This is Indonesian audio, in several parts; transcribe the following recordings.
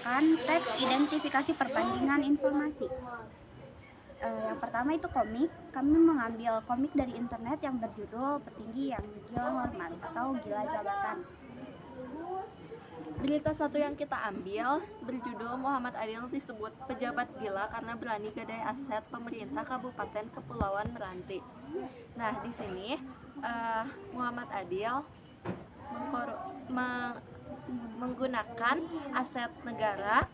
menggunakan teks identifikasi perbandingan informasi. Yang pertama itu komik. Kami mengambil komik dari internet yang berjudul Petinggi yang Gila Hormat atau Gila Jabatan. Berita satu yang kita ambil berjudul Muhammad Adil disebut pejabat gila karena berani gadai aset pemerintah Kabupaten Kepulauan Meranti. Nah, di sini Muhammad Adil menggunakan aset negara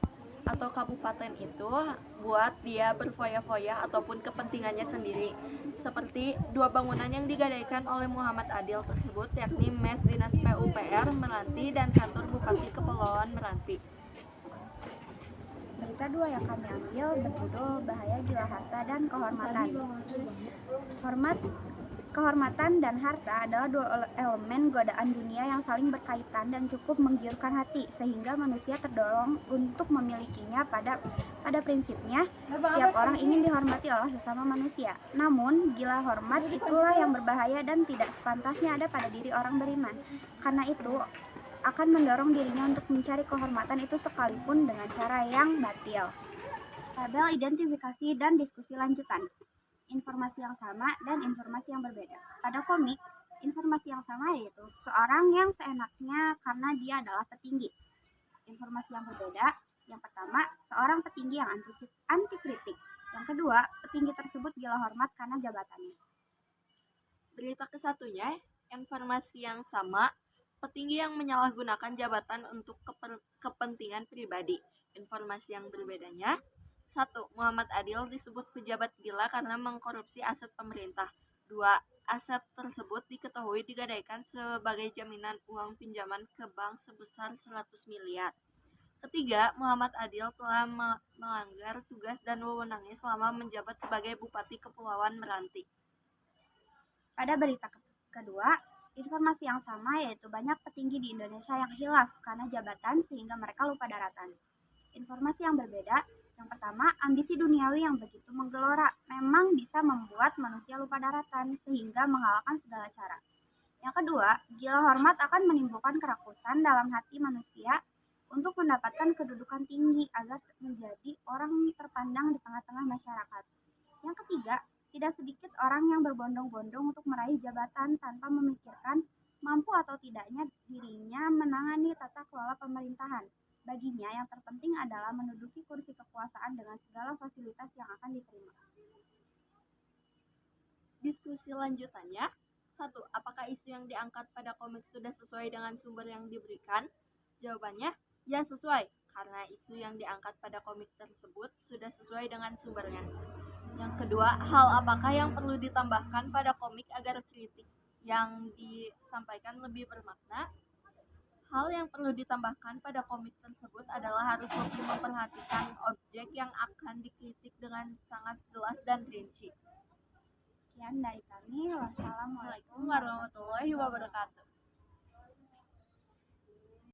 atau kabupaten itu buat dia berfoya-foya ataupun kepentingannya sendiri. Seperti dua bangunan yang digadaikan oleh Muhammad Adil tersebut, yakni Mes Dinas PUPR Meranti dan kantor Bupati Kepulauan Meranti. Berita 2 yang kami ambil berjudul Bahaya Gila Harta dan Kehormatan. Kehormatan dan harta adalah dua elemen godaan dunia yang saling berkaitan dan cukup menggiurkan hati, sehingga manusia terdorong untuk memilikinya. Pada prinsipnya, setiap orang ingin dihormati oleh sesama manusia. Namun, gila hormat itulah yang berbahaya dan tidak sepantasnya ada pada diri orang beriman. Karena itu, akan mendorong dirinya untuk mencari kehormatan itu sekalipun dengan cara yang batil. Tabel identifikasi dan diskusi lanjutan. Informasi yang sama dan informasi yang berbeda. Pada komik, informasi yang sama yaitu seorang yang seenaknya karena dia adalah petinggi. Informasi yang berbeda, yang pertama, seorang petinggi yang anti kritik. Yang kedua, petinggi tersebut gila hormat karena jabatannya. Berita kesatunya, informasi yang sama, petinggi yang menyalahgunakan jabatan untuk kepentingan pribadi. Informasi yang berbedanya, 1. Muhammad Adil disebut pejabat gila karena mengkorupsi aset pemerintah. 2. Aset tersebut diketahui digadaikan sebagai jaminan uang pinjaman ke bank sebesar 100 miliar. Ketiga, Muhammad Adil telah melanggar tugas dan wewenangnya selama menjabat sebagai Bupati Kepulauan Meranti. Pada berita kedua, informasi yang sama yaitu banyak petinggi di Indonesia yang hilaf karena jabatan sehingga mereka lupa daratan. Informasi yang berbeda, yang pertama, ambisi duniawi yang begitu menggelora memang bisa membuat manusia lupa daratan sehingga mengalahkan segala cara. Yang kedua, gila hormat akan menimbulkan kerakusan dalam hati manusia untuk mendapatkan kedudukan tinggi agar menjadi orang terpandang di tengah-tengah masyarakat. Yang ketiga, tidak sedikit orang yang berbondong-bondong untuk meraih jabatan tanpa memikirkan mampu atau tidaknya dirinya menangani tata kelola pemerintahan. Baginya, yang terpenting adalah menduduki kursi kekuasaan dengan segala fasilitas yang akan diterima. Diskusi lanjutannya, 1. Apakah isu yang diangkat pada komik sudah sesuai dengan sumber yang diberikan? Jawabannya, ya sesuai, karena isu yang diangkat pada komik tersebut sudah sesuai dengan sumbernya. Yang kedua, hal apakah yang perlu ditambahkan pada komik agar kritik yang disampaikan lebih bermakna? Hal yang perlu ditambahkan pada komik tersebut adalah harus lebih memperhatikan objek yang akan dikritik dengan sangat jelas dan rinci. Sekian dari kami. Wassalamualaikum warahmatullahi wabarakatuh.